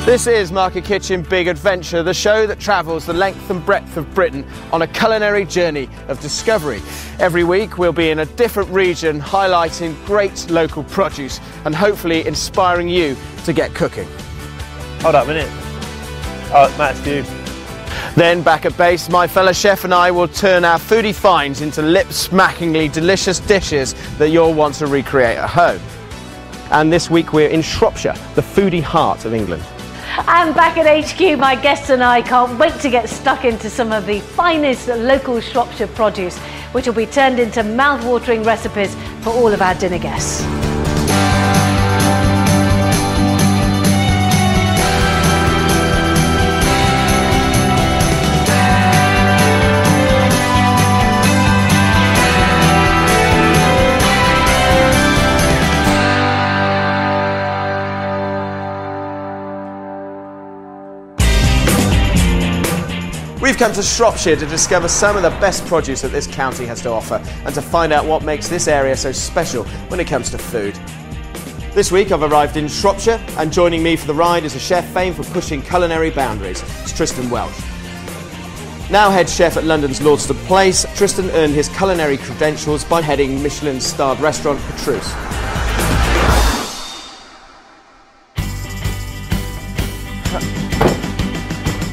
This is Market Kitchen Big Adventure, the show that travels the length and breadth of Britain on a culinary journey of discovery. Every week we'll be in a different region, highlighting great local produce and hopefully inspiring you to get cooking. Hold up a minute. Oh, Matt, it's you. Then back at base, my fellow chef and I will turn our foodie finds into lip-smackingly delicious dishes that you'll want to recreate at home. And this week we're in Shropshire, the foodie heart of England. And back at HQ, my guests and I can't wait to get stuck into some of the finest local Shropshire produce, which will be turned into mouth-watering recipes for all of our dinner guests. We've come to Shropshire to discover some of the best produce that this county has to offer and to find out what makes this area so special when it comes to food. This week I've arrived in Shropshire, and joining me for the ride is a chef famed for pushing culinary boundaries. It's Tristan Welch. Now head chef at London's Lordstown Place, Tristan earned his culinary credentials by heading Michelin-starred restaurant Petrus.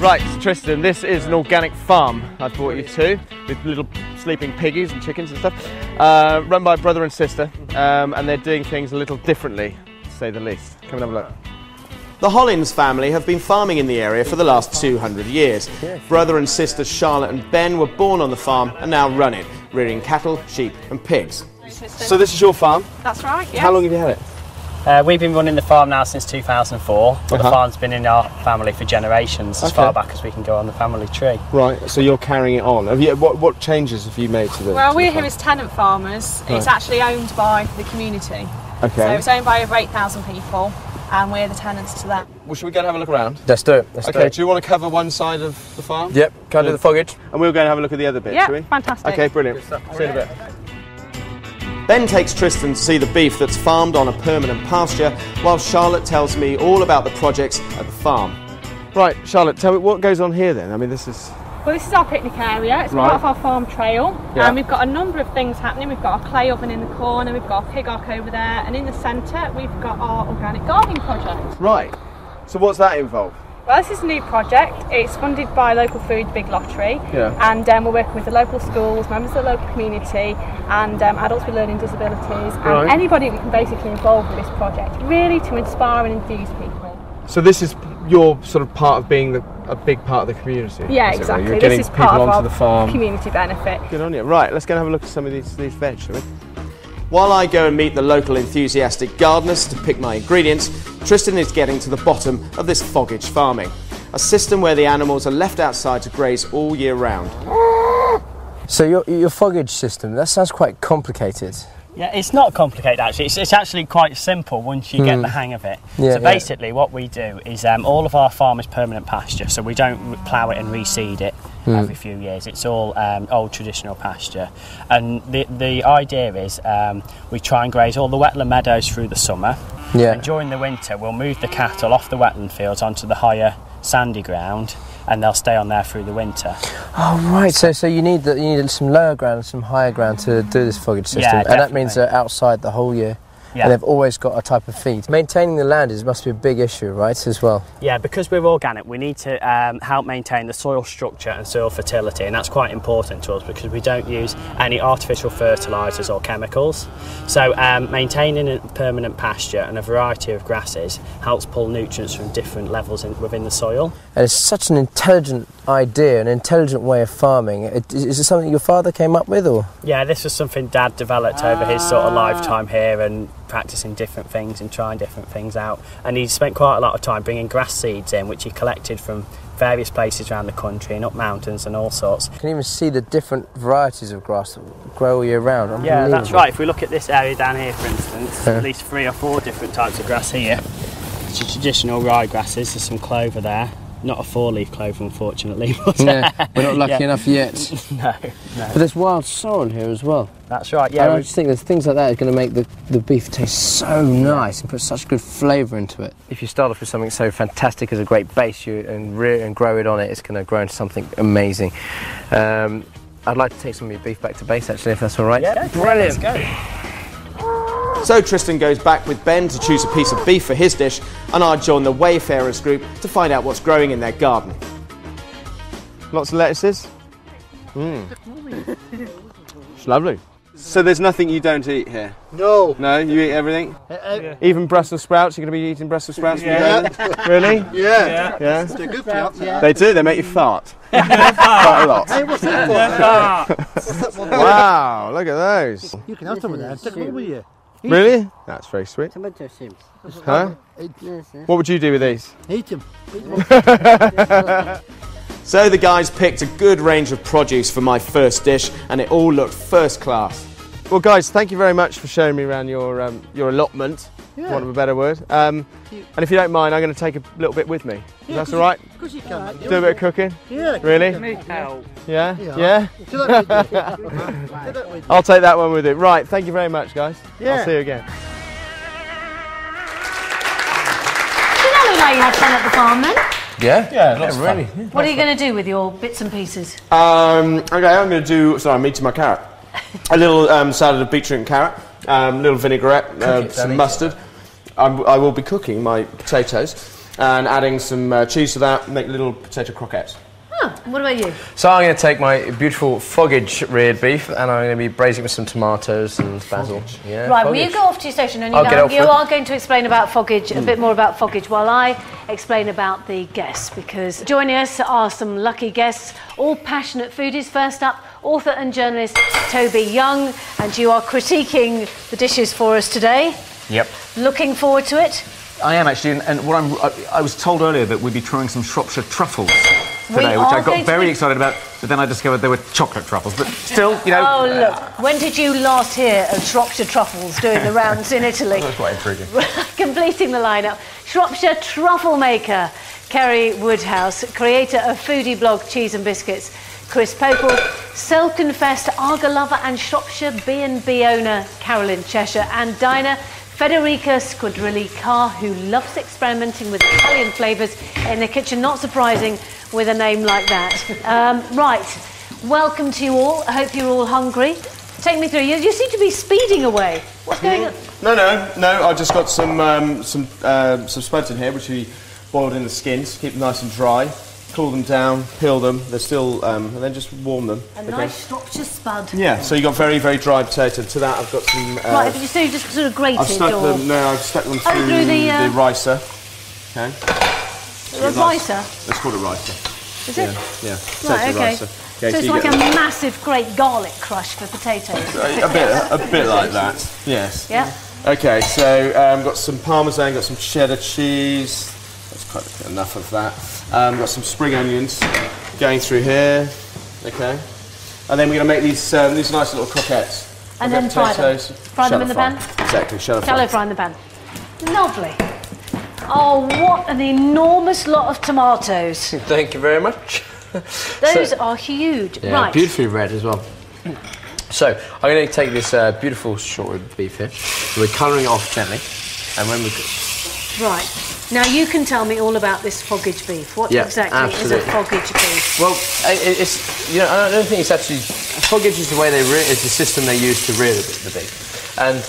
Right, Tristan, this is an organic farm I've brought you to, with little sleeping piggies and chickens and stuff, run by brother and sister, and they're doing things a little differently, to say the least. Come and have a look. The Hollins family have been farming in the area for the last 200 years. Brother and sister Charlotte and Ben were born on the farm and now run it, rearing cattle, sheep and pigs. So this is your farm? That's right, yeah. How long have you had it? We've been running the farm now since 2004. The farm's been in our family for generations, as far back as we can go on the family tree. Right, so you're carrying it on. Have you, what changes have you made to the Well, we're farm? here as tenant farmers. Right. It's actually owned by the community. Okay. So it's owned by over 8,000 people, and we're the tenants to that. Well, should we go and have a look around? Let's do it. Let's do it. Do you want to cover one side of the farm? Yep, can I do the foggage? And we'll go and have a look at the other bit, Yeah, shall we? fantastic. Okay, brilliant. See you in a bit. Ben takes Tristan to see the beef that's farmed on a permanent pasture, while Charlotte tells me all about the projects at the farm. Right, Charlotte, tell me what goes on here then. I mean, this is... Well, this is our picnic area. It's part of our farm trail. Yeah. And we've got a number of things happening. We've got our clay oven in the corner, we've got our pig ark over there, and in the centre we've got our organic gardening project. Right. So what's that involve? Well, this is a new project. It's funded by Local Food Big Lottery, and we're working with the local schools, members of the local community, and adults with learning disabilities, and anybody we can basically involve with this project, really to inspire and enthuse people. So this is your sort of part of being a big part of the community? Yeah, exactly. You're getting this is people part of onto our the farm. Community benefit. Good on you. Right, let's go and have a look at some of these veg, shall we? While I go and meet the local enthusiastic gardeners to pick my ingredients, Tristan is getting to the bottom of this foggage farming, a system where the animals are left outside to graze all year round. So your foggage system, that sounds quite complicated. Yeah, it's not complicated actually. It's actually quite simple once you get the hang of it. So basically what we do is all of our farm is permanent pasture, so we don't plough it and reseed it every few years. It's all old traditional pasture, and the idea is we try and graze all the wetland meadows through the summer, and during the winter we'll move the cattle off the wetland fields onto the higher sandy ground, and they'll stay on there through the winter. Oh right, so you need some lower ground and some higher ground to do this foggage system, and that means they're outside the whole year. Yeah. And they've always got a type of feed. Maintaining the land must be a big issue, right, as well? Yeah, because we're organic, we need to help maintain the soil structure and soil fertility, and that's quite important to us because we don't use any artificial fertilisers or chemicals. So maintaining a permanent pasture and a variety of grasses helps pull nutrients from different levels within the soil. And it's such an intelligent idea, an intelligent way of farming. Is it something your father came up with, or? Yeah, this was something Dad developed over his sort of lifetime here, and practicing different things and trying different things out. And he spent quite a lot of time bringing grass seeds in, which he collected from various places around the country and up mountains and all sorts. You can even see the different varieties of grass that grow all year round. Yeah, that's right. If we look at this area down here, for instance, at least 3 or 4 different types of grass here. It's traditional rye grasses, there's some clover there. not a 4-leaf clover, unfortunately. But, yeah, we're not lucky enough yet. No. But there's wild sorrel here as well. That's right, yeah. I just think there's things like that are going to make the beef taste so nice and put such good flavour into it. If you start off with something so fantastic as a great base and grow it on it, it's going to grow into something amazing. I'd like to take some of your beef back to base, actually, if that's all right. Yeah, brilliant. Let's go. So Tristan goes back with Ben to choose a piece of beef for his dish, and I join the Wayfarers group to find out what's growing in their garden. Lots of lettuces. It's lovely. So there's nothing you don't eat here? No. No, you eat everything? Yeah. Even Brussels sprouts? You're going to be eating Brussels sprouts? Yeah. Really? Yeah. Yeah. They're good for you. Yeah. They do, they make you fart. Quite a lot. Hey, what's that for? Wow, look at those. You can have some of that. Take them with you. Really? That's very sweet. Huh? What would you do with these? Eat them. So the guys picked a good range of produce for my first dish, and it all looked first class. Well, guys, thank you very much for showing me around your allotment, for want of a better word. And if you don't mind, I'm going to take a little bit with me. Is that all right? Of course you can. Do a bit of cooking? Yeah. Really? Help. Yeah? Yeah. Yeah? Do that with you. I'll take that one with it. Right, thank you very much, guys. Yeah. I'll see you again. Did that look like you had fun at the farm then? Yeah, lots really. What are you going to do with your bits and pieces? Okay, I'm going to do. Sorry, I'm eating my carrot. A little salad of beetroot and carrot, little vinaigrette, some mustard. I will be cooking my potatoes and adding some cheese to that. Make little potato croquettes. Oh, what about you? So I'm going to take my beautiful foggage reared beef and I'm going to be braising with some tomatoes and basil. Yeah, Right, will you go off to your station and you are going to explain about foggage, a bit more about foggage, while I explain about the guests, because joining us are some lucky guests, all passionate foodies. First up, author and journalist Toby Young, and you are critiquing the dishes for us today. Yep. Looking forward to it? I am actually, and what I was told earlier that we'd be trying some Shropshire truffles today, which I got very excited about, but then I discovered they were chocolate truffles, but still, you know... Oh, look, when did you last hear of Shropshire truffles doing the rounds in Italy? That's quite intriguing. Completing the lineup, Shropshire truffle maker, Kerry Woodhouse, creator of foodie blog Cheese and Biscuits, Chris Popel, self-confessed Arga lover and Shropshire B&B owner Carolyn Cheshire, and diner Federica Squadrilli-Carr, who loves experimenting with Italian flavours in the kitchen. Not surprising with a name like that. Right, welcome to you all. I hope you're all hungry. Take me through. You seem to be speeding away. What's going on? No. I just got some spuds in here, which we boiled in the skins, keep them nice and dry. Cool them down, peel them. They're still, and then just warm them. A nice Shropshire spud. Yeah. So you got very, very dry potato. To that, I've got some. Right. So you just sort of grated, I've stuck or them. No, I've stuck them through the ricer. Okay. The ricer. Let's call it ricer. Is it? Yeah. Right. Okay. Ricer. So it's like a massive, great garlic crush for potatoes. A bit like that. Yes. Yeah. Okay. So got some parmesan, got some cheddar cheese. That's quite enough of that. Got some spring onions going through here. Okay. And then we're going to make these nice little croquettes. And then fry them. Fry them in the pan? Exactly. Shallow fry in the pan. Lovely. Oh, what an enormous lot of tomatoes. Thank you very much. Those are huge. Yeah, right. Beautifully red as well. So I'm going to take this beautiful short rib beef here. We're colouring it off gently, and when we right. Now you can tell me all about this foggage beef. What exactly is a foggage beef? Well, it's I don't think it's actually foggage is the way it's the system they use to rear the beef, and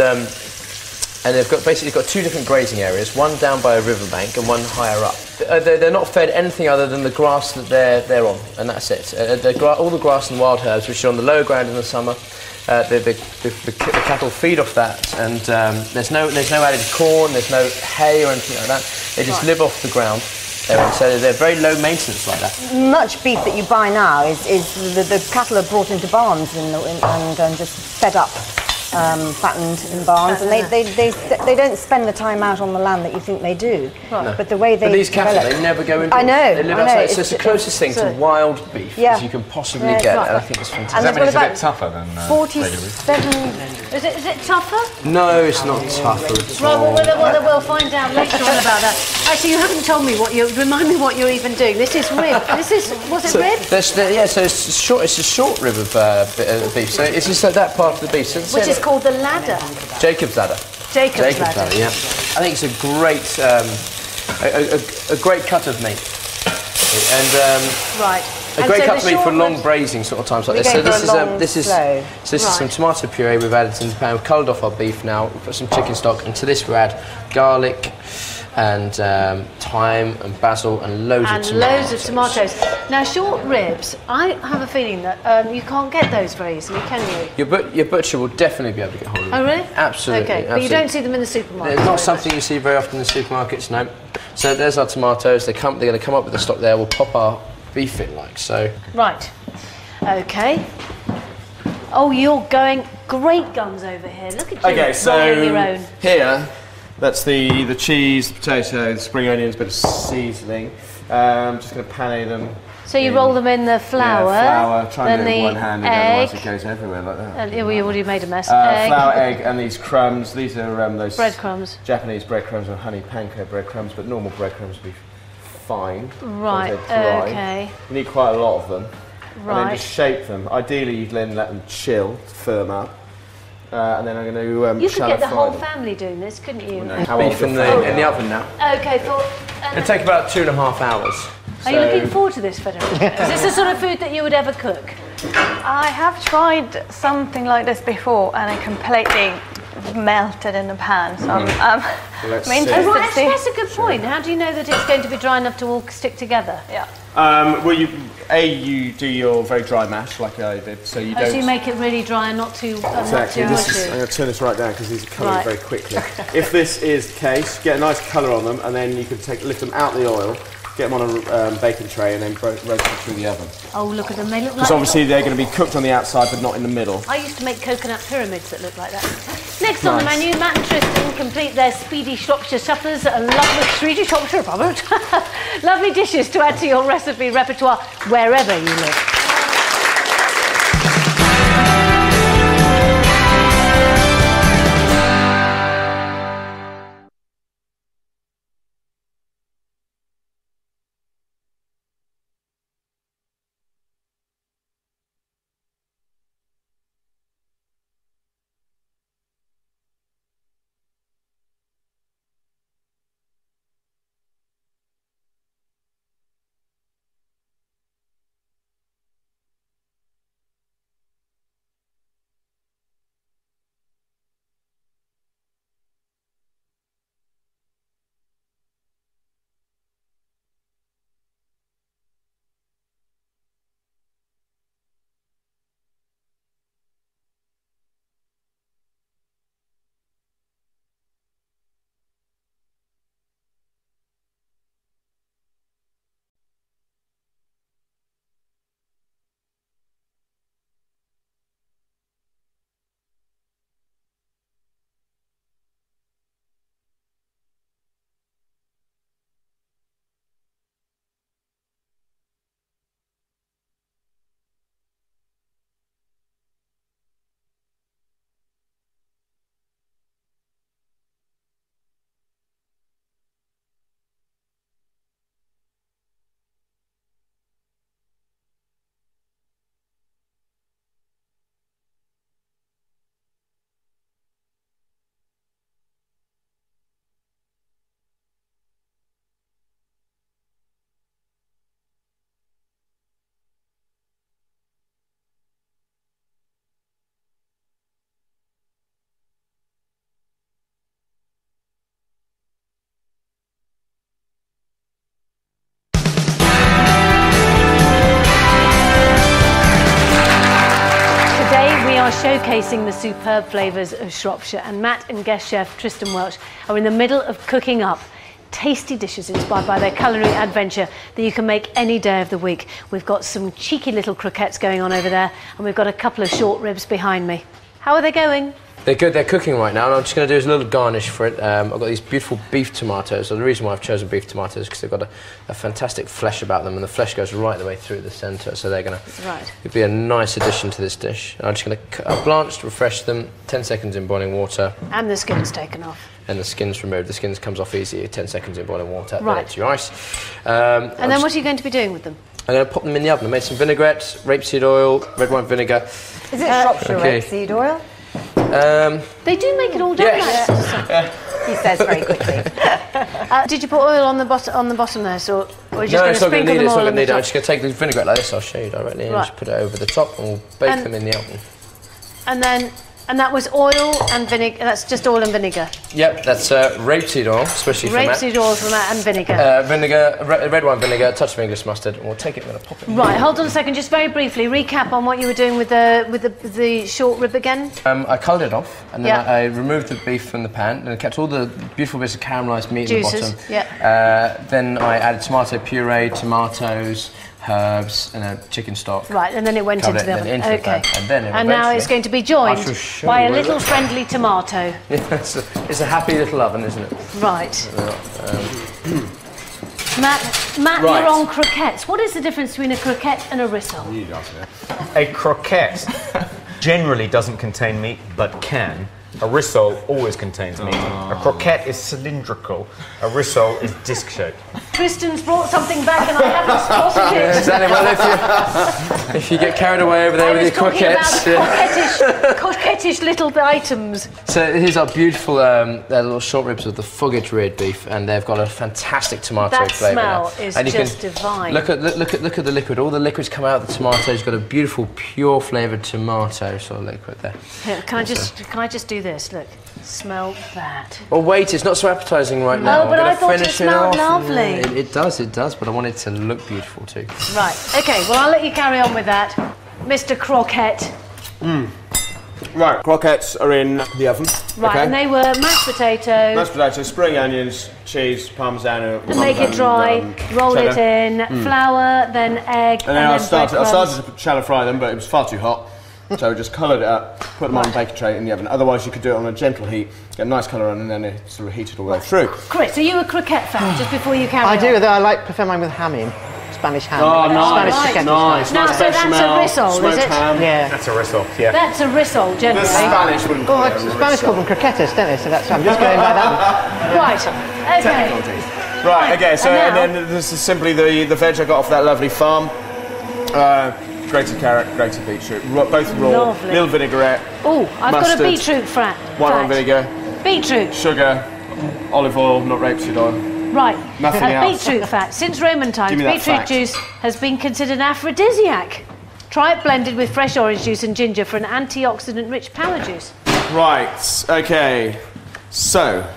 they've got two different grazing areas, one down by a riverbank and one higher up. They're not fed anything other than the grass that they're on, and that's it. All the grass and wild herbs, which are on the low ground in the summer, the cattle feed off that, and there's no added corn, there's no hay or anything like that. They just live off the ground. So they're very low maintenance like that. Much beef that you buy now is the cattle are brought into barns and just fed up. Fattened in barns, and they don't spend the time out on the land that you think they do. Right. No. But the way they these cattle, they never go into. I know. They live outside. So it's the closest thing to wild beef as you can possibly get. Right. And I think it's fantastic. Does that mean it's a bit tougher than 47? Is it tougher? No, it's not tougher at all. Right, we'll find out later on about that. Actually, you haven't told me what you. Remind me what you're even doing. This is rib. Was it rib? Yeah, so it's a short rib of beef. So it's just that part of the beef. So which is called the ladder. Jacob's ladder. Jacob's ladder. Yeah. I think it's a great, a great cut of meat, and right. A great cut of meat for long braising sort of times like this. So this is some tomato puree we've added into the pan. We've coloured off our beef now. We've put some chicken stock, and to this we add garlic and thyme and basil and loads of tomatoes. Now, short ribs, I have a feeling that you can't get those very easily, can you? Your butcher will definitely be able to get hold of them. Oh, really? Absolutely. Okay, but you don't see them in the supermarket? It's not something you see very often in the supermarkets, no. So there's our tomatoes. They're going to come up with the stock there. We'll pop our beef in like so. Right. Okay. Oh, you're going great guns over here. Look at you. Okay, so your own. Here, that's the cheese, the potato, the spring onions, a bit of seasoning. Just going to pane them. So you roll them in the flour. Yeah, flour. Try and do it then with one hand, otherwise it goes everywhere like that. You already made a mess. Flour, egg, and these crumbs. These are those breadcrumbs. Japanese breadcrumbs or honey panko breadcrumbs, but normal breadcrumbs would be fine. Right. Okay. You need quite a lot of them. Right. And then just shape them. Ideally, you'd then let them chill, firm up. And then I'm going to you could get the whole them. family doing this, couldn't you? Well, Beef in the oven now. Okay. It'll take about 2.5 hours. Are you looking forward to this, Federica? Is this the sort of food that you would ever cook? I have tried something like this before, and it completely melted in the pan. So I'm interested. Oh, right, actually, that's a good point. How do you know that it's going to be dry enough to all stick together? Yeah. Well, you do your very dry mash like I did, so you don't. So you make it really dry and not too. Exactly. I'm going to turn this right down because these are colouring very quickly. If this is the case, get a nice colour on them, and then you can lift them out the oil, get them on a baking tray, and then roast them through the oven. Oh, look at them! They look like. Because obviously they're going to be cooked on the outside, but not in the middle. I used to make coconut pyramids that look like that. Next on the menu, Matt and Tristan complete their speedy Shropshire suppers, a lovely speedy Shropshire Robert. Lovely dishes to add to your recipe repertoire wherever you live. Showcasing the superb flavours of Shropshire, and Matt and guest chef Tristan Welch are in the middle of cooking up tasty dishes inspired by their culinary adventure that you can make any day of the week. We've got some cheeky little croquettes going on over there, and we've got a couple of short ribs behind me. How are they going? They're good. They're cooking right now, and I'm just going to do a little garnish for it. I've got these beautiful beef tomatoes. So the reason why I've chosen beef tomatoes is because they've got a fantastic flesh about them, and the flesh goes right the way through the centre. So they're going to be a nice addition to this dish. And I'm just going to blanched, refresh them, 10 seconds in boiling water. And the skin's taken off. And the skin's removed. The skin comes off easy. 10 seconds in boiling water. Then it's your ice. And then what are you going to be doing with them? I'm going to pop them in the oven. I made some vinaigrette, rapeseed oil, red wine vinegar. Is it Shropshire rapeseed oil? They do make it all done. Yes. He says very quickly. Did you put oil on the bottom there, or are you just going to sprinkle them all on the top? I'm just going to take the vinaigrette like this. I'll show you directly, and just put it over the top, and we'll bake them in the oven. And that was oil and vinegar. That's just oil and vinegar. Yep, that's rapeseed oil, especially for Matt. Rapeseed oil from that and vinegar. Red wine vinegar, a touch of English mustard, and we'll take it. I'm going to pop it. Right, hold on a second. Just very briefly, recap on what you were doing with the short rib again. I coloured it off, and then I removed the beef from the pan, and I kept all the beautiful bits of caramelised meat in the bottom. Then I added tomato puree, tomatoes, herbs, and a chicken stock. Right, and then it went into the oven. Okay. And now it's going to be joined by a little friendly tomato. Yeah, it's a happy little oven, isn't it? Right. Matt, you're on croquettes. What is the difference between a croquette and a rissole? A croquette generally doesn't contain meat, but can. A rissole always contains meat. A croquette is cylindrical. A rissole is disc-shaped. Kristen's brought something back and I haven't spotted it. Exactly. Well, if you get carried away over there with your croquettes. Coquettish little items. So here's our beautiful little short ribs with the Fugget reared beef, and they've got a fantastic tomato flavour. That smell is just divine. Look at the liquid. All the liquids come out of the tomato. It's got a beautiful, pure flavoured tomato sort of liquid there. Here, can I just do this? Look, smell that. Well, wait, it's not so appetising right now. Oh, but I thought it smelled lovely. It does, but I want it to look beautiful too. Right. Okay. Well, I'll let you carry on with that, Mr. Croquette. Right, croquettes are in the oven. Right, and they were mashed potatoes, spring onions, cheese, parmesan. And make it dry, roll it in, flour, then egg, and then I started to shallow fry them, but it was far too hot. So we just coloured it up, put them on a baking tray in the oven. Otherwise, you could do it on a gentle heat, get a nice colour on, and then it sort of heated all the way through. Chris, are you a croquette fan? Just before you carry on. I do, though I prefer mine with ham in. Spanish ham. Oh, nice. Spanish Nice. Now, so that's a rissole, is it? Ham. Yeah. That's a rissole, yeah. That's a rissole, generally. The Spanish wouldn't call it a Spanish call them croquetas, don't they? So that's I'm just going by that. Right, okay. Right, okay, so and then this is simply the veg I got off that lovely farm. Grated carrot, grated beetroot, both raw, little vinaigrette. Oh, I've got a beetroot fat. White wine vinegar. Beetroot. Sugar, olive oil, not rapeseed oil. Right. Nothing else. Beetroot fat. Since Roman times, beetroot juice has been considered an aphrodisiac. Try it blended with fresh orange juice and ginger for an antioxidant-rich power juice. Right, okay. So,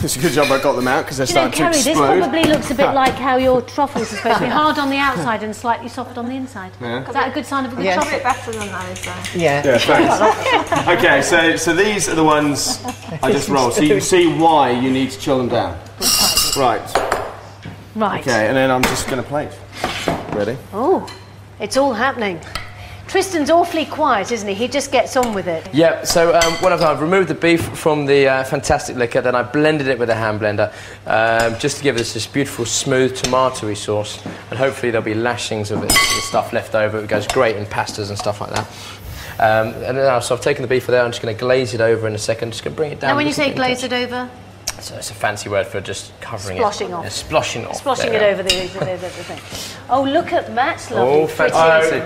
it's a good job I got them out because they're starting to explode. This probably looks a bit like how your truffles are supposed to be hard on the outside and slightly soft on the inside. Yeah. Is that a good sign of a good truffle? A bit better than that, is that? Yeah. Thanks. Okay, so these are the ones I just rolled. So you can see why you need to chill them down. Right. Okay, and then I'm just going to plate. Ready? Oh, it's all happening. Tristan's awfully quiet, isn't he? He just gets on with it. Yeah, so what I've done, I've removed the beef from the fantastic liquor, then I blended it with a hand blender just to give us this beautiful, smooth, tomatoey sauce. And hopefully there'll be lashings of it, the stuff left over. It goes great in pastas and stuff like that. And now, so I've taken the beef there, I'm just going to glaze it over in a second. Just going to bring it down. Now, when you say glaze it over? So it's a fancy word for just covering Sploshing it. Off. Yeah, sploshing off. Sploshing it over the thing. Oh, look at Matt's lovely pretty.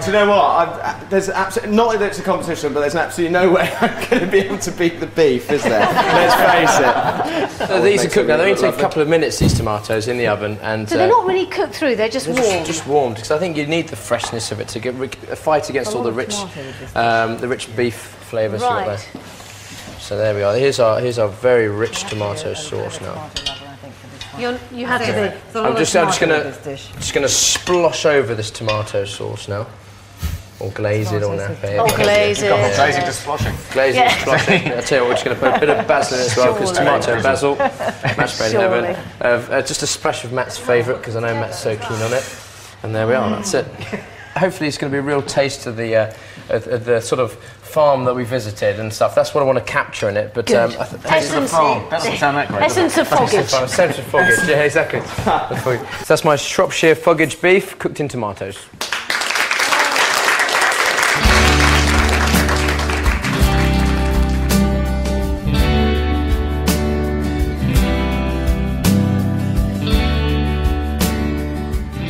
Do you know what? There's absolutely, not that it's a competition, but there's absolutely no way I'm going to be able to beat the beef, is there? Let's face it. So these are cooked now. They only take a couple of minutes, these tomatoes, in the oven. And so they're not really cooked through, they're just warmed? Just warmed, because I think you need the freshness of it to fight against all the rich beef flavours you've got there. So there we are. Here's our very rich tomato sauce now. You have to be. I'm just gonna splosh over this tomato sauce now, or glaze it on that. Oh, glaze it. Glazing to sploshing. Glazing to sploshing. I tell you what, we're just gonna put a bit of basil in as well, because tomato and basil, match made in heaven. Just a splash of Matt's favourite, because I know Matt's so keen on it. And there we are. That's it. Hopefully, it's going to be a real taste of the sort of farm that we visited and stuff. That's what I want to capture in it. But Essence, that doesn't sound that great. Essence of foggage. Essence of foggage. Yeah, exactly. So that's my Shropshire foggage beef cooked in tomatoes.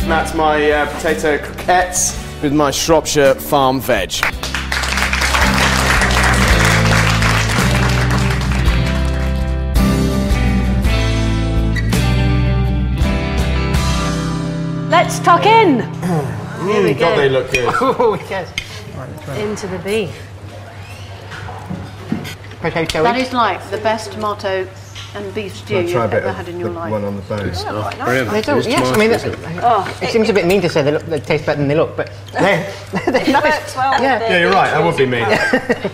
That's my potato croquettes with my Shropshire farm veg. Let's tuck in. Here we go. God, they look good. Oh, yes. Into the beef. Potato. That is like the best tomato and beef stew you've ever had in your life. One on the bone. Brilliant. They do, yes. I mean, it seems a bit mean to say they taste better than they look, but they're nice. Well, Yeah, you're right. That would be me.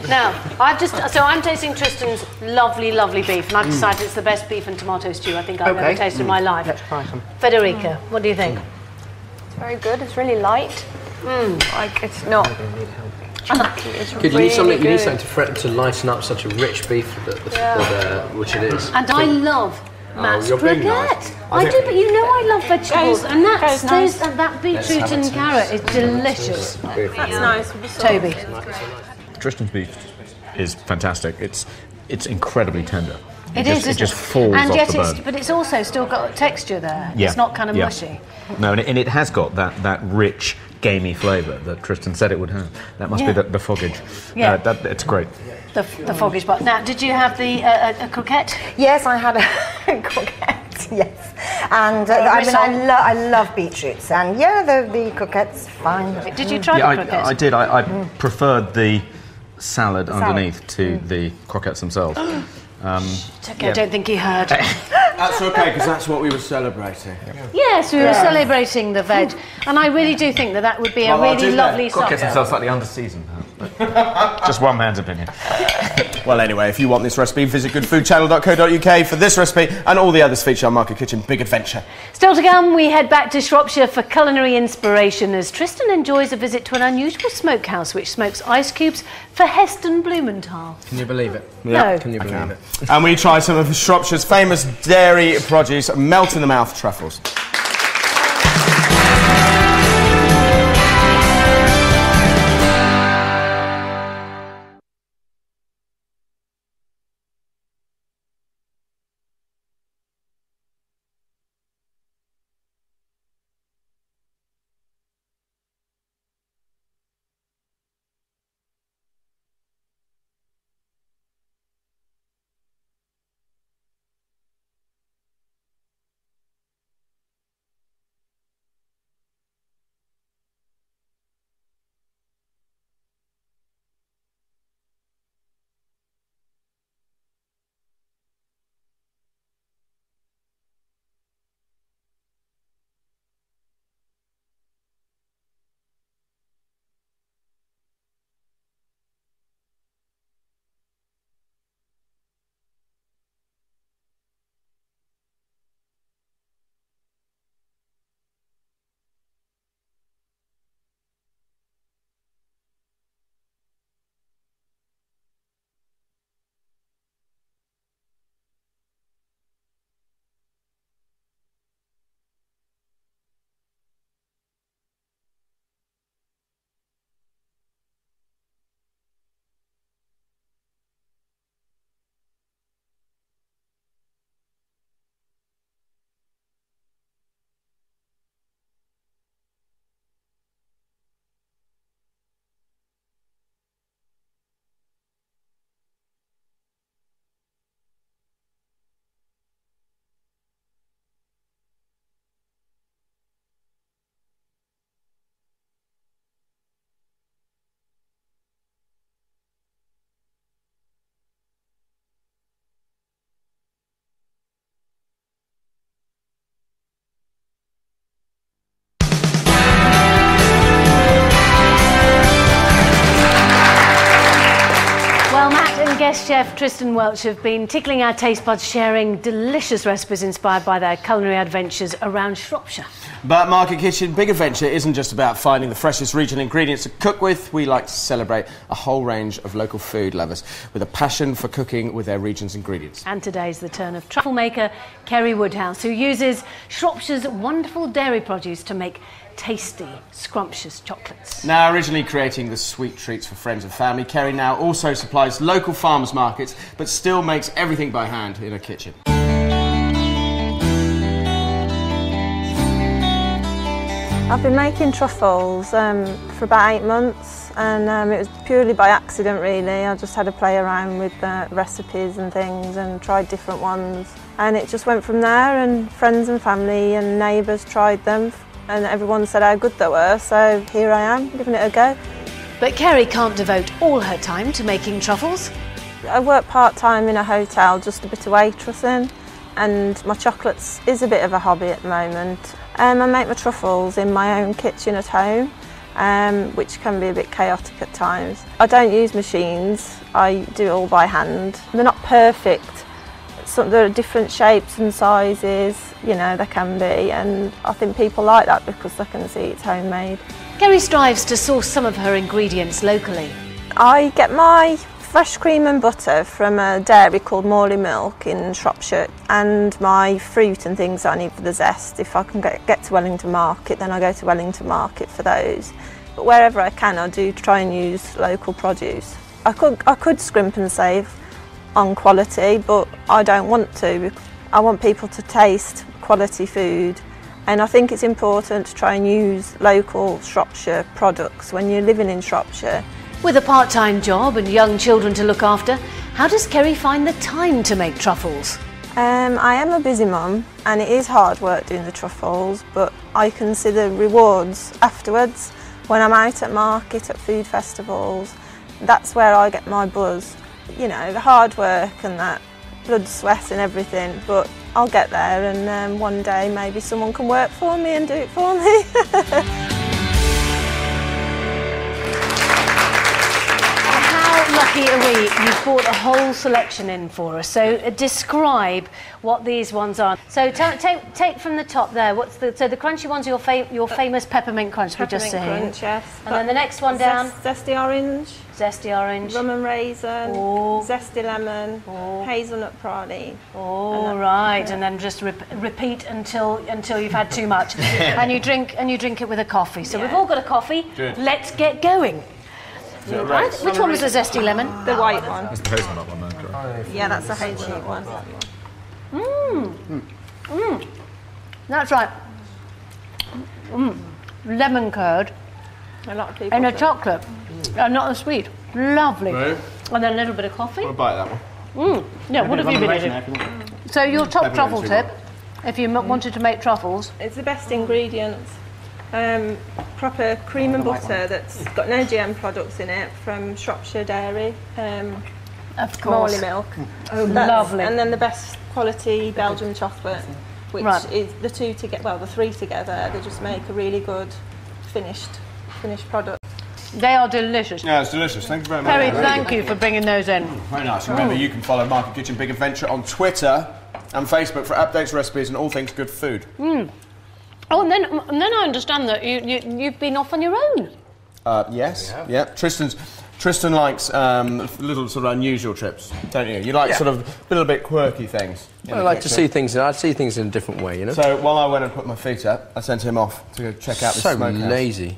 Now, I'm tasting Tristan's lovely, lovely beef, and I've decided it's the best beef and tomato stew I think I've ever tasted in my life. Let's try some. Federica, what do you think? It's very good. It's really light. Like it's not. It's Good, really you need good. something to lighten up such a rich beef which it is. And I love Matt's you're being croquette. nice. I do, but you know I love vegetables, and Goes nice. that beetroot and carrot is delicious. That's nice. Toby. Tristan's beef is fantastic. It's incredibly tender. It is, It just falls and off yet the bone. but it's also still got texture there. Yeah. It's not kind of Yeah. mushy. No, and it has got that rich, gamey flavour that Tristan said it would have. That must be the foggage. Yeah. It's great. The foggage part. Now, did you have the a croquette? Yes, I had a croquette, yes. And I love beetroots, and the croquette's fine. Did you try the croquette? I did. I preferred the salad underneath to the croquettes themselves. Okay, I don't think he heard. That's okay, because that's what we were celebrating. Yes, we were celebrating the veg, and I really do think that would be a really lovely Croquettes supper. themselves slightly underseasoned. Just one man's opinion. Well, anyway, if you want this recipe, visit goodfoodchannel.co.uk for this recipe and all the others featured on Market Kitchen Big Adventure. Still to come, we head back to Shropshire for culinary inspiration as Tristan enjoys a visit to an unusual smokehouse which smokes ice cubes for Heston Blumenthal. Can you believe it? No. Can you believe it? And we try some of Shropshire's famous dairy produce, melt-in-the-mouth truffles. guest chef Tristan Welch have been tickling our taste buds, sharing delicious recipes inspired by their culinary adventures around Shropshire. But Market Kitchen Big Adventure isn't just about finding the freshest regional ingredients to cook with. We like to celebrate a whole range of local food lovers with a passion for cooking with their region's ingredients. And today's the turn of truffle maker Kerry Woodhouse, who uses Shropshire's wonderful dairy produce to make tasty, scrumptious chocolates. Now, originally creating the sweet treats for friends and family, Kerry now also supplies local farmers markets, but still makes everything by hand in her kitchen. I've been making truffles for about 8 months, and it was purely by accident really. I just had to play around with recipes and things and tried different ones, and it just went from there, and friends and family and neighbours tried them and everyone said how good they were, so here I am giving it a go. But Kerry can't devote all her time to making truffles. I work part-time in a hotel, just a bit of waitressing, and my chocolates is a bit of a hobby at the moment. I make my truffles in my own kitchen at home, which can be a bit chaotic at times. I don't use machines, I do it all by hand. They're not perfect, there are different shapes and sizes, you know, they can be, and I think people like that because they can see it's homemade. Kerry strives to source some of her ingredients locally. I get my fresh cream and butter from a dairy called Morley Milk in Shropshire, and my fruit and things I need for the zest. If I can get to Wellington Market, then I go to Wellington Market for those. But wherever I can, I do try and use local produce. I could scrimp and save on quality, but I don't want to. I want people to taste quality food, and I think it's important to try and use local Shropshire products when you're living in Shropshire. With a part-time job and young children to look after, how does Kerry find the time to make truffles? I am a busy mum, and it is hard work doing the truffles, but I consider rewards afterwards. When I'm out at market, at food festivals, that's where I get my buzz. You know, the hard work and that blood, sweat and everything, but I'll get there, and one day maybe someone can work for me and do it for me. Lucky are we, you've brought a whole selection in for us. So describe what these ones are. So take from the top there. So the crunchy ones are your famous peppermint crunch we just seen. Peppermint crunch, yes. And then the next one down. Zesty orange. Zesty orange. Rum and raisin. Oh. Zesty lemon. Oh. Hazelnut praline. Oh, right. And then just repeat until you've had too much. and you drink it with a coffee. So we've all got a coffee. Good. Let's get going. Right. Which one was the zesty lemon? The white one. That's the hazelnut one, then. Yeah, that's the hazelnut one. That's right. Lemon curd. A lot of people. And a chocolate. Not as sweet. Lovely. Right. And then a little bit of coffee. I'll bite that one. Yeah, what have you been eating? So your top truffle tip, if you wanted to make truffles. It's the best ingredients. Proper cream and butter that's got no GM products in it from Shropshire Dairy. Of course. Morley Milk. Oh, lovely. And then the best quality Belgian chocolate, which is the three together. They just make a really good finished product. They are delicious. Yeah, it's delicious. Thank you very much. Kerry, thank you for bringing those in. Very nice. Remember, you can follow Market Kitchen Big Adventure on Twitter and Facebook for updates, recipes and all things good food. Oh, and then I understand that you've been off on your own. Yes. Yeah. Tristan likes little sort of unusual trips, don't you? You like sort of a little bit quirky things. I like to see things. I see things in a different way, you know. So while I went and put my feet up, I sent him off to go check out the smokehouse. So lazy.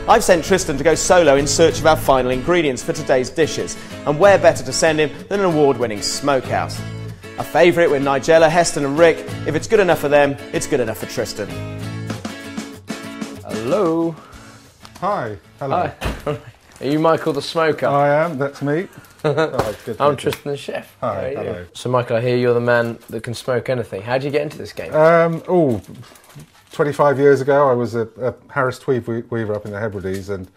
I've sent Tristan to go solo in search of our final ingredients for today's dishes, and where better to send him than an award-winning smokehouse. A favourite with Nigella, Heston and Rick. If it's good enough for them, it's good enough for Tristan. Hello. Hi. Hello. Hi. Are you Michael the Smoker? I am, that's me. Good I'm Tristan the Chef. Hi, hello. So Michael, I hear you're the man that can smoke anything. How did you get into this game? 25 years ago I was a Harris Tweed weaver up in the Hebrides, and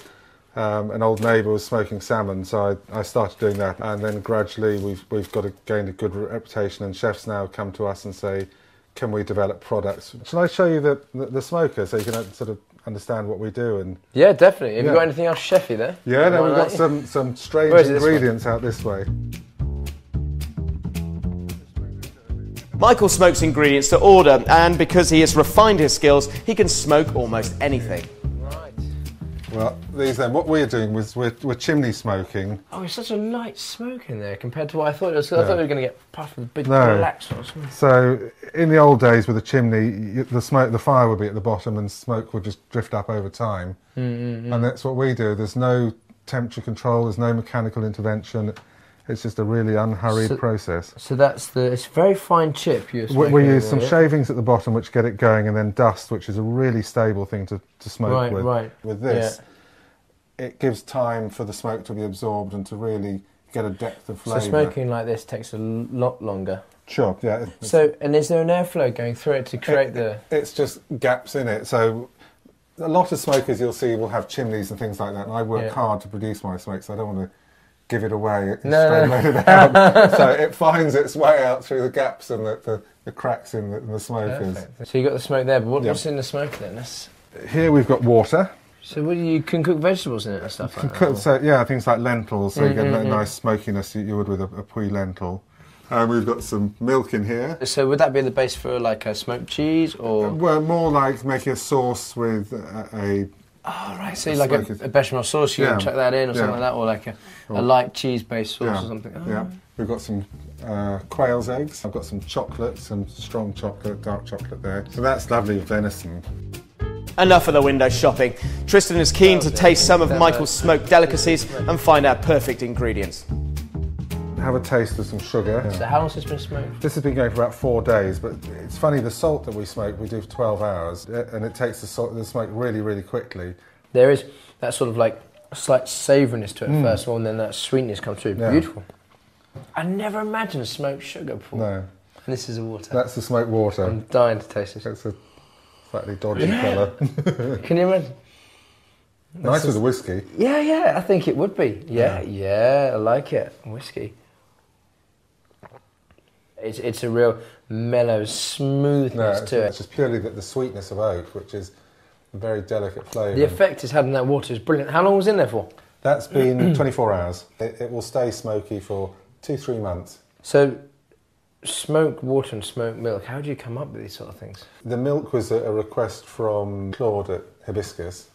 an old neighbour was smoking salmon, so I started doing that, and then gradually we've gained a good reputation, and chefs now come to us and say, can we develop products? Shall I show you the smoker so you can sort of understand what we do. And yeah, definitely. Have you got anything else chefy there? Yeah, no, we've got some strange ingredients out this way. Michael smokes ingredients to order, and because he has refined his skills, he can smoke almost anything. Right. Well, what we're doing was we're chimney smoking. Oh, it's such a light smoke in there compared to what I thought it was. I thought we were going to get puffed with big black sort of smoke. So, in the old days with a chimney, the fire would be at the bottom and smoke would just drift up over time. And that's what we do. There's no temperature control, there's no mechanical intervention. It's just a really unhurried process. So it's a very fine chip you're smoking. We use some shavings at the bottom which get it going, and then dust, which is a really stable thing to smoke with. Right. With this, it gives time for the smoke to be absorbed and to really get a depth of flavour. So smoking like this takes a lot longer. Sure, yeah. So, and is there an airflow going through it to create It's just gaps in it. So a lot of smokers you'll see will have chimneys and things like that, and I work hard to produce my smoke, so I don't want to give it away let it out. So it finds its way out through the gaps and the cracks in the smokers. Perfect. So you got the smoke there, but what's in the smoke then? Here we've got water. So you can cook vegetables in it and stuff like that? So yeah, things like lentils, so you get that nice smokiness you would with a puy lentil. We've got some milk in here. So would that be the base for like a smoked cheese, or? Well, more like making a sauce with a oh, right. So like a bechamel sauce, you can chuck that in or something like that, or like a light cheese-based sauce or something. Oh. Yeah. We've got some quail's eggs. I've got some chocolate, some strong chocolate, dark chocolate there. So that's lovely venison. Enough of the window shopping. Tristan is keen to taste some of Michael's smoked delicacies and find our perfect ingredients. Have a taste of some sugar. So how long has this been smoked? This has been going for about 4 days, but it's funny, the salt that we smoke, we do for 12 hours, and it takes the smoke really, really quickly. There is that sort of like a slight savouriness to it first of all, and then that sweetness comes through. Yeah. Beautiful. I never imagined smoked sugar before. No. And this is a water. That's the smoked water. I'm dying to taste this. It's a slightly dodgy colour. Can you imagine? Nice with the whiskey. Yeah, I think it would be. Yeah, I like it. Whiskey. It's a real mellow smoothness to it. It's just purely the sweetness of oak, which is a very delicate flavour. The effect it's had in that water is brilliant. How long was it in there for? That's been 24 hours. It will stay smoky for 2-3 months. So, smoked water and smoked milk, how do you come up with these sort of things? The milk was a request from Claude at Hibiscus.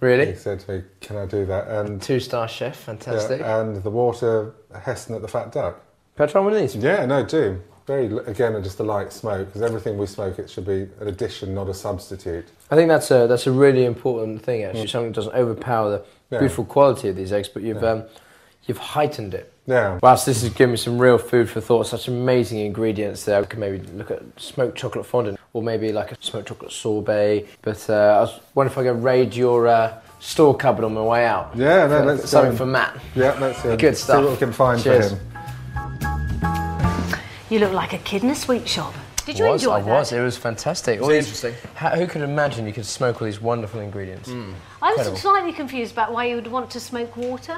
Really? He said to me, can I do that? And 2-star chef, fantastic. Yeah, and the water, Heston at the Fat Duck. Can I try one of these? Yeah, no, do. Again, just a light smoke, because everything we smoke, it should be an addition, not a substitute. I think that's a really important thing, actually. Something that doesn't overpower the beautiful quality of these eggs, but you've heightened it. Yeah. Whilst this has given me some real food for thought, such amazing ingredients there. We could maybe look at smoked chocolate fondant, or maybe like a smoked chocolate sorbet. But I was wondering if I could raid your store cupboard on my way out. Yeah, no, let's something for Matt. Yeah, let's good stuff. See what we can find for him. You look like a kid in a sweet shop. Did you enjoy that? I was. It was fantastic. It was interesting. Who could imagine you could smoke all these wonderful ingredients? I was slightly confused about why you would want to smoke water.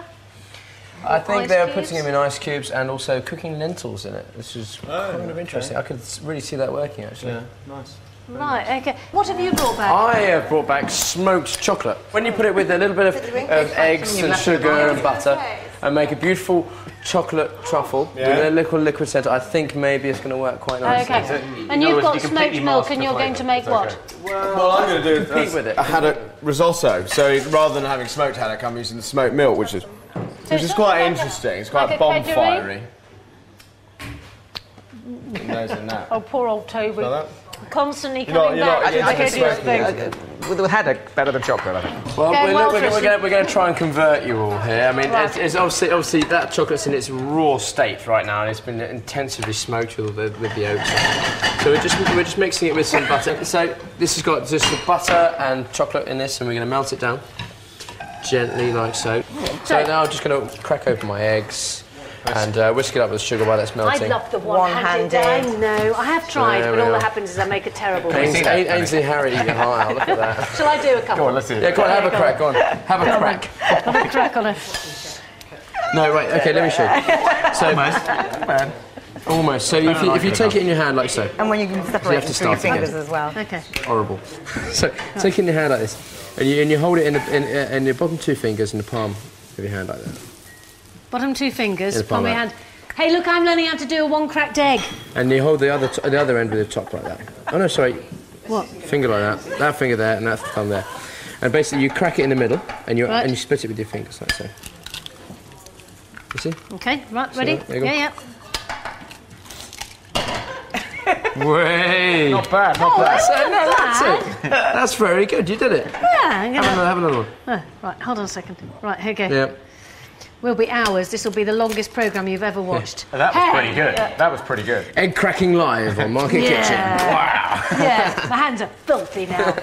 I think they were putting them in ice cubes and also cooking lentils in it. This is kind of interesting. I could really see that working, actually. Yeah, nice. Right, okay. What have you brought back? I have brought back smoked chocolate. When you put it with a little bit of eggs and sugar and butter and make a beautiful chocolate truffle with a little liquid centre, I think maybe it's going to work quite nicely. Okay. And you've got smoked milk and you're going to make what? Well, I'm going to do compete with it. A haddock risotto. So rather than having smoked haddock, I'm using the smoked milk, which is quite interesting. It's quite bonfirey. Oh, poor old Toby. Constantly You're coming not- back you're to not the hideous smoking. thing. With haddock, better than chocolate, I think. Well, Okay, we're going to try and convert you all here. I mean, it's obviously that chocolate's in its raw state right now, and it's been intensively smoked with the oats. So we're just mixing it with some butter. So this has got just the butter and chocolate in this, and we're going to melt it down gently, like so. So now I'm just going to crack open my eggs. And whisk it up with sugar while that's melting. I love the one-handed. I know. I have tried, but all that happens is I make a terrible mistake. Ainsley Harry eating heart out. Look at that. Shall I do a couple? Go on, let's do it. Yeah, go on, have a crack. Go on, have a crack. Have a crack on it. No, right. Okay, let me show you. So, Almost. So if you take it in your hand like so. And when you can separate it through your fingers as well. Okay. Horrible. So take it in your hand like this, and you hold it in your bottom 2 fingers in the palm of your hand like that. Bottom 2 fingers, In the palm palm of your hand. Hey, look, I'm learning how to do a 1 cracked egg. And you hold the other end with the top like that. Oh no, sorry. What? Finger like that. That finger there, and that thumb there. And basically, you crack it in the middle, and you split it with your fingers like so. You see? Okay, right, ready? There you go. Yeah. Way. Not bad, not bad. That's it. That's very good. You did it. Yeah, I'm gonna Have another one. Oh, right, hold on a second. Right, here we go. Yeah. Will be hours. This will be the longest programme you've ever watched. That was pretty good. That was pretty good. Egg cracking live on Market Kitchen. Wow. Yeah, my hands are filthy now.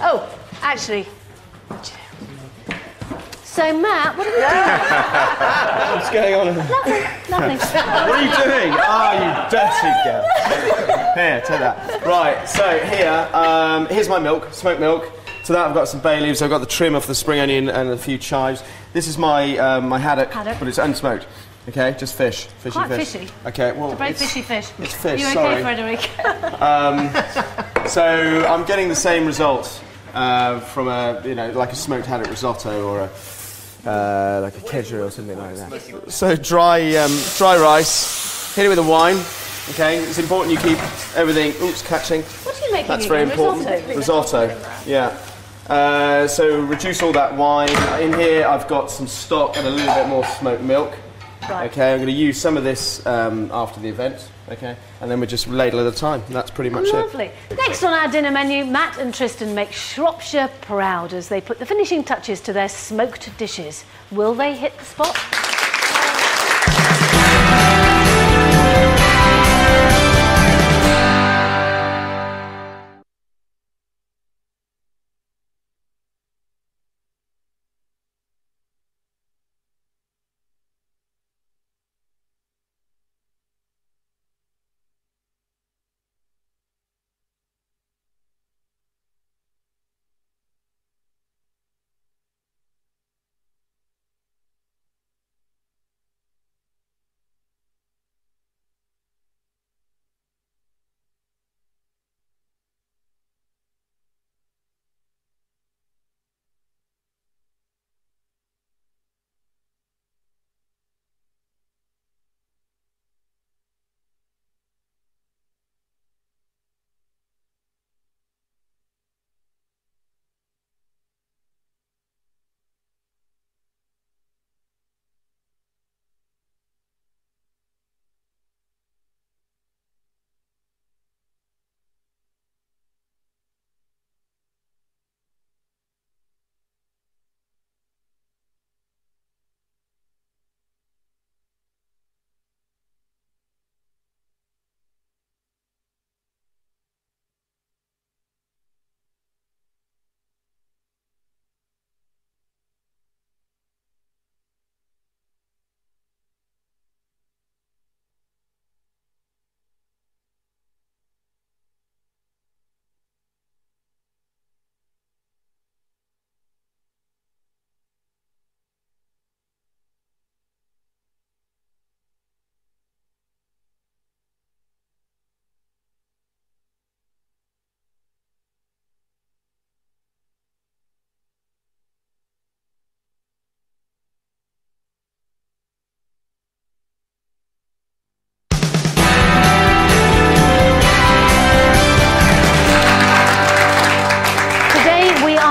Oh, actually. So, Matt, what are we doing? What's going on? Nothing. What are you doing? Oh, you dirty girl. Here, take that. Right, so here's my milk, smoked milk. To that I've got some bay leaves, I've got the trim off the spring onion and a few chives. This is my my haddock, but it's unsmoked. Okay, just fish. Quite fishy. Okay, well, It's a very fishy fish. It's fish, You okay, sorry. Frederick? So I'm getting the same results from like a smoked haddock risotto or like a kedgeree or something like that. So dry rice, hit it with a wine. Okay, it's important you keep everything. Oops, catching. What are you making? That's very important. Risotto. Yeah. So reduce all that wine. In here I've got some stock and a little bit more smoked milk. Right. Okay, I'm going to use some of this after the event. Okay, and then we just ladle at a time. That's pretty much Lovely. Next on our dinner menu, Matt and Tristan make Shropshire proud as they put the finishing touches to their smoked dishes. Will they hit the spot?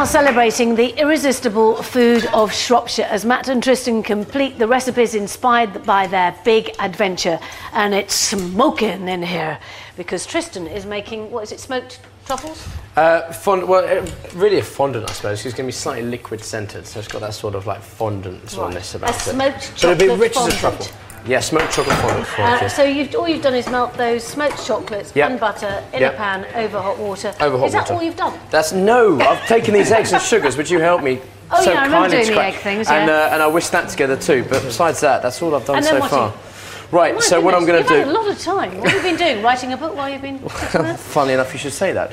Celebrating the irresistible food of Shropshire as Matt and Tristan complete the recipes inspired by their big adventure. And it's smoking in here because Tristan is making, what is it, smoked truffles? Really a fondant, I suppose. It's going to be slightly liquid scented, so it's got that sort of like fondant sourness about it. A smoked so it'll be rich fondant. as a truffle. Yeah, smoked chocolate fondant. So all you've done is melt those smoked chocolates and butter in a pan over hot water. Is that all you've done? No, I've taken these eggs and sugars, which you helped me Oh so yeah, I remember kindly doing the egg things, and I whisked that together too. But besides that, that's all I've done so far. Right, so what I'm going to do... You've had a lot of time. What have you been doing? Writing a book while you've been... Funnily enough, you should say that.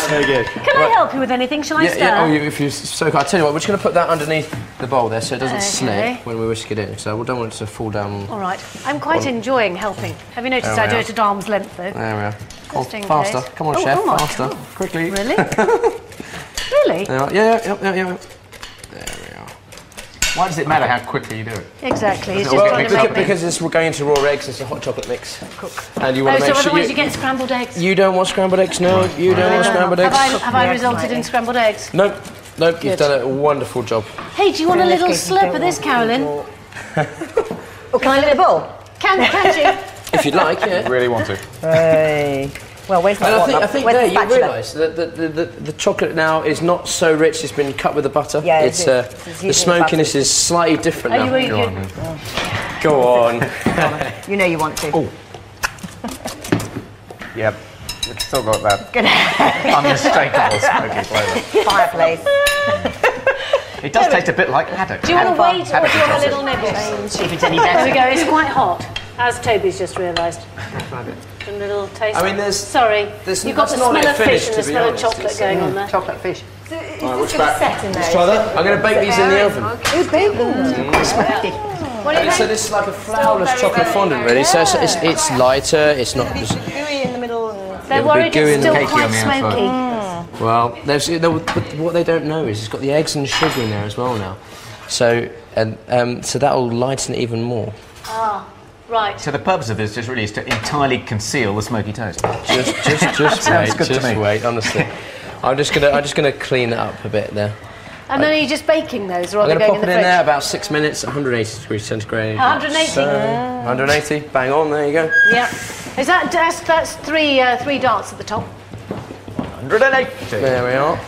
Very good. Can I help you with anything? Shall I start? Oh, if you so I'll tell you what, we're just going to put that underneath the bowl there so it doesn't slip when we whisk it in. So we don't want it to fall down. All right. I'm quite enjoying helping. Have you noticed I do it at arm's length, though? There we are. Just in faster. case. Come on, Chef. Faster. Quickly. Really? Really? Yeah. There we are. Why does it matter how quickly you do it? Exactly. It's just trying to make because we're going into raw eggs. It's a hot chocolate mix. And you want to make sure otherwise you get scrambled eggs. You don't want scrambled eggs. No, you don't want scrambled eggs. Have I resulted in scrambled eggs? Nope. You've done a wonderful job. Hey, do you want a little slurp of this, Carolyn? Oh, can I let it bowl? Can you? If you'd like, yeah. Really want to. Hey. Well, where's my I think there you realise that the chocolate now is not so rich. It's been cut with the butter. Yeah, it's the smokiness is slightly different now. Go on. You know you want to. Oh. Yep. It's still got that unmistakable smoky flavour. Fireplace. It does taste a bit like haddock. Do you want to wait or do you want a little nibble? See if it's any better. There we go. It's quite hot, as Toby's just realised. A little taste. I mean, you've got the smell of fish and the smell of chocolate going on there. Chocolate fish. So is this going to set in there? Let's try that. I'm going to bake these in the oven. Oh, bacon. So this is like a flourless chocolate fondant, really. So it's lighter. It's not just Gooey in the middle. They're worried it's still quite smoky. Well, what they don't know is it's got the eggs and the sugar in there as well now. So so that will lighten it even more. Ah. Right. So the purpose of this is to entirely conceal the smoky toast. Just wait. Honestly, I'm just gonna clean it up a bit there. And then are you just baking those, or are I'm they going going to pop in the it in fridge? there about 6 minutes, 180 degrees centigrade. 180. So, 180. Bang on. There you go. Yeah. Is that's three darts at the top? 180. There we are.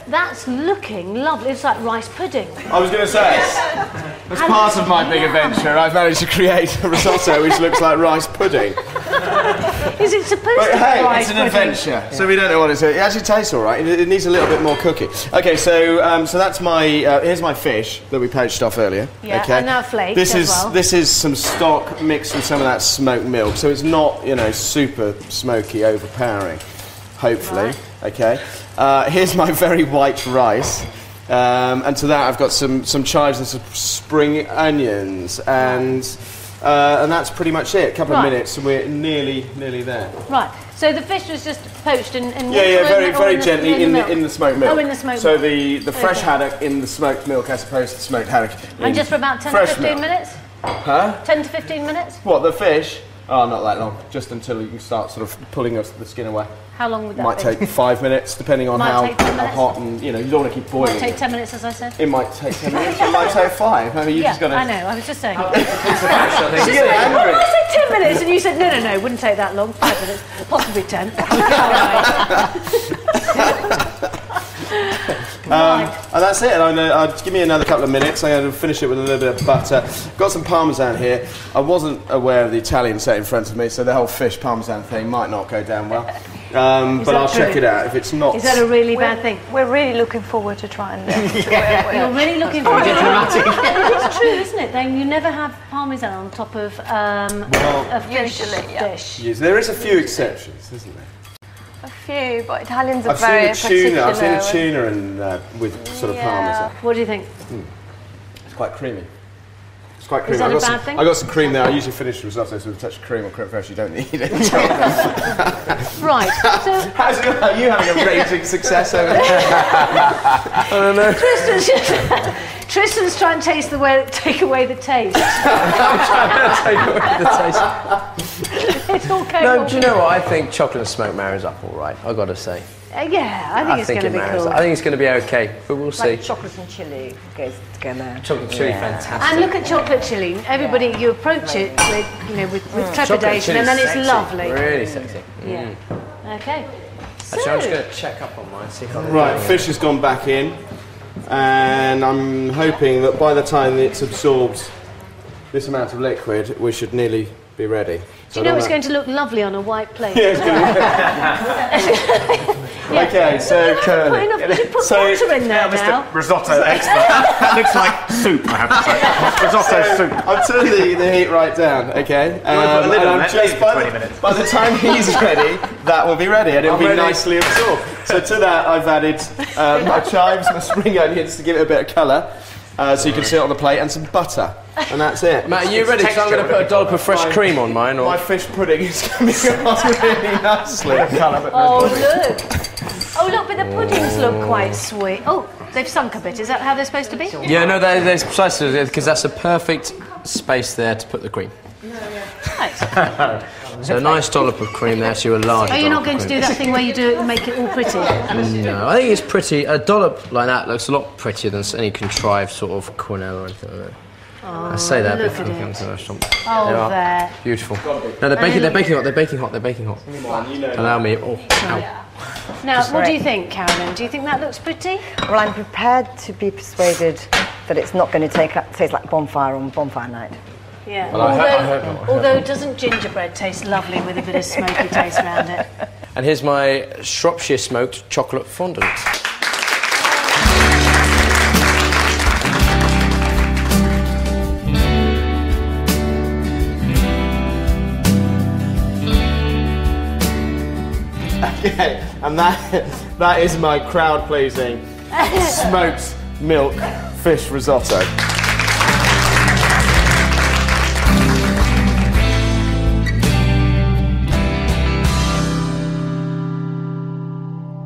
That's looking lovely. It's like rice pudding. I was going to say, as part of my big adventure, I've managed to create a risotto which looks like rice pudding. Is it supposed to be rice it's an pudding? adventure, so we don't know what it's. It actually tastes all right. It needs a little bit more cooking. Okay, so that's my. Here's my fish that we poached off earlier. Yeah, okay. and now flaked This as well. This is some stock mixed with some of that smoked milk, so it's not super smoky, overpowering. Hopefully, okay. Here's my very white rice. And to that I've got some chives and some spring onions, and that's pretty much it. A couple of minutes and we're nearly there. Right. So the fish was just poached in water. Very gently in the smoked milk. Oh, in the smoked milk. So milk. the fresh haddock in the smoked milk as opposed to the smoked haddock. And just for about 10 to 15 minutes? Huh? 10 to 15 minutes? What, the fish? Oh, not that long. Just until you start sort of pulling the skin away. How long would that might be? take 5 minutes, depending on how hot, and you don't want to keep boiling. Might take 10 minutes, as I said. It might take 10 minutes. It might take 5. I mean, you just got to. I know. I was just saying. She's getting angry. Well, I said 10 minutes, and you said no. It wouldn't take that long. 5 minutes, possibly 10. And that's it. And I'll give me another couple of minutes. I'm going to finish it with a little bit of butter. Got some parmesan here. I wasn't aware of the Italian set in front of me, so the whole fish parmesan thing might not go down well. But I'll check it out. If it's not, is that a really bad thing? We're really looking forward to trying this. You're really looking forward to It's true, isn't it? Then you never have parmesan on top of a fish dish. Yes, there is a few exceptions, isn't there? A few, but Italians are I've very seen particular. I've seen a tuna with sort of parmesan. What do you think? It's quite creamy. It's quite creamy. Is that a bad thing? I got some cream there. I usually finish the risotto with a touch of cream or creme fraiche. You don't need it. Right. So are you having a raging success over there? I don't know. Tristan's trying to take away the taste. I'm trying to take away the taste. It's all okay. No, do you know what? I think chocolate and smoke marries up all right. I've got to say. Yeah, I think it's going to be cool. I think it's going to be okay, but we'll see. Like chocolate and chilli goes together. Chocolate chilli, fantastic. And look at chocolate chilli. Everybody, you approach it with trepidation, and then it's lovely. Really sexy. Yeah. Okay. Actually, I'm just going to check up on mine. See if Right, fish has gone back in, and I'm hoping that by the time it's absorbed this amount of liquid, we should nearly be ready. Do you know it's going to look lovely on a white plate? Yeah, it's going Okay, so curly. You should put water in there now. Risotto expert. Looks like soup, I have to say. Risotto soup. I've turned the heat right down, okay? By the time he's ready, that will be ready and it'll be nicely absorbed. So to that I've added my chives, my spring onions to give it a bit of colour. So you can see it on the plate, and some butter, and that's it. Matt, are you ready? Because I'm going to put a dollop of fresh cream on mine. Or? My fish pudding is coming on really nicely. Oh look, but the puddings look quite sweet. Oh, they've sunk a bit. Is that how they're supposed to be? Yeah, no, they're precisely, because that's a perfect space there to put the cream. Nice. So a nice dollop of cream there, so you're a large. Are you not going to do that thing where you do it and make it all pretty? No, I think it's pretty. A dollop like that looks a lot prettier than any contrived sort of cornell or anything like that. Oh, I say that, look but at I'm it. going to the restaurant. Oh, there. Beautiful. No, they're baking hot. They're baking hot. Allow me. Oh, ow. Now, what do you think, Carolyn? Do you think that looks pretty? Well, I'm prepared to be persuaded that it's not going to taste like bonfire on bonfire night. Yeah. Well, I hope not. Although doesn't gingerbread taste lovely with a bit of smoky taste around it? And here's my Shropshire smoked chocolate fondant. Okay, and that is my crowd-pleasing smoked milk fish risotto.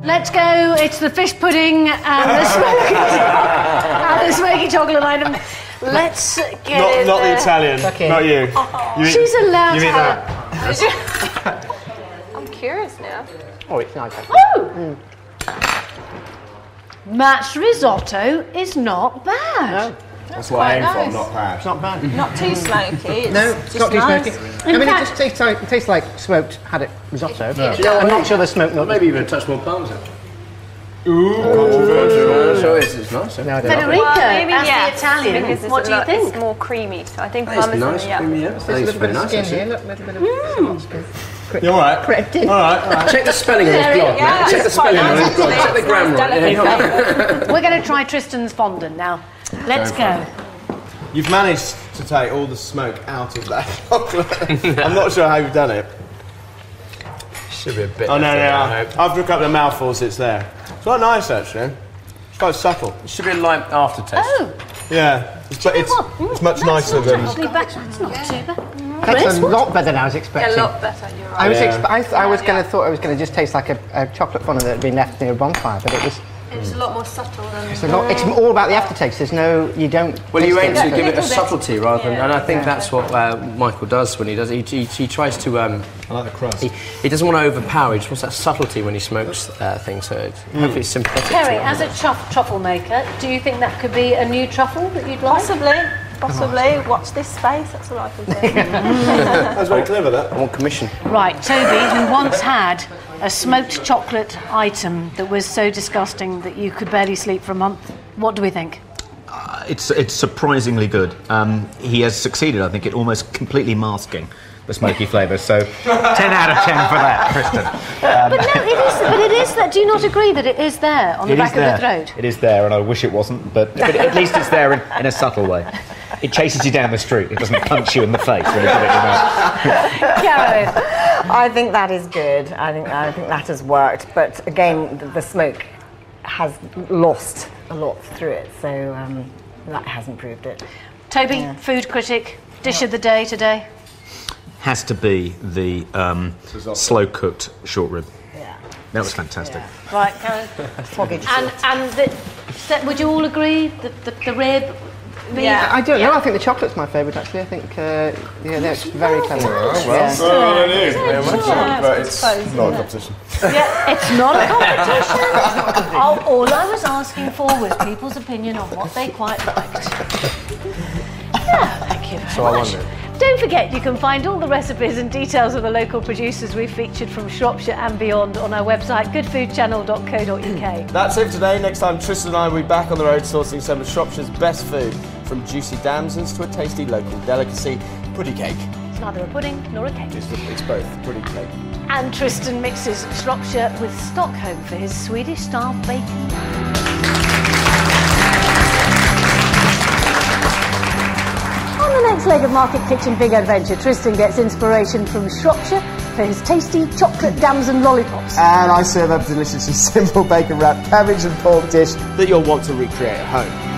Let's go. It's the fish pudding and the smoky chocolate item. Let's get Not the Italian. Okay. Not you. She's allowed you to eat have that. I'm curious now. Oh, it's nice. Oh! Matt's risotto is not bad. No. That's what I aim for, not bad. It's not bad. Not too smoky. No, it's not too smoky. I mean, it just tastes like smoked haddock risotto. Yeah. I'm not sure there's smoked milk. Maybe even a touch more parmesan. Ooh, So it's nice. No, I don't know. Federica, Maybe as yes, the Italian, because what do you think? It's more creamy, so I think It's parmesan. nice, Yeah. creamy, yeah. There's a little bit of skin here. Look, a little bit of skin. You all right? Crept in. All right. Check the spelling on his blog. Yeah, Check the spelling on his blog. Check the grammar on it. We're going to try Tristan's fondant now. Let's go. You've managed to take all the smoke out of that chocolate. I'm not sure how you've done it. Should be a bit. Oh, no. After a couple of mouthfuls, it's there. It's quite nice, actually. It's quite subtle. It should be a light aftertaste. Oh, Yeah. It's much nicer than... it's not too bad. That's a lot better than I was expecting. A lot better, you're right. I was going to thought it was going to just taste like a chocolate fondant that had been left near a bonfire, but it was. It's a lot more subtle than... It's all about the aftertaste. There's no, you don't. Well, you aim taste to give it a bit. subtlety rather than, Yeah. and I think that's what Michael does when he does. He tries to. I like the crust. He doesn't want to overpower. He just wants that subtlety when he smokes things. So hopefully it's sympathetic. Terry, to it. as a truffle maker, do you think that could be a new truffle that you'd like? Possibly. Watch this space. That's all I can do. That's very clever, that. I want commission. Right, Toby, who once had a smoked chocolate item that was so disgusting that you could barely sleep for a month. What do we think? It's surprisingly good. He has succeeded, I think, at almost completely masking the smoky flavour. So 10 out of 10 for that, Kristen. But no, it is that. Do you not agree that it is there on the back of the throat? It is there, and I wish it wasn't, but at least it's there in a subtle way. It chases you down the street. It doesn't punch you in the face when you put it in your mouth. Carolyn. I think that is good. I think that has worked. But again, the smoke has lost a lot through it, so that has improved it. Toby, food critic, dish of the day today. Has to be the slow-cooked short rib. Yeah. That was fantastic. Yeah. Right, Carolyn. Foggy Would you all agree the rib? Yeah. I don't know. I think the chocolate's my favourite, actually. I think, that's very clever. But it's not a competition. Yeah, it's not a competition. All I was asking for was people's opinion on what they quite liked. Yeah, thank you very much. Don't forget, you can find all the recipes and details of the local producers we've featured from Shropshire and beyond on our website, goodfoodchannel.co.uk. That's it for today. Next time, Tristan and I will be back on the road sourcing some of Shropshire's best food, from juicy damsons to a tasty local delicacy, pudding cake. It's neither a pudding nor a cake. It's both, pudding cake. And Tristan mixes Shropshire with Stockholm for his Swedish-style bacon. On the next leg of Market Kitchen Big Adventure, Tristan gets inspiration from Shropshire for his tasty chocolate damson lollipops. And I serve up a deliciously simple bacon wrapped cabbage and pork dish that you'll want to recreate at home.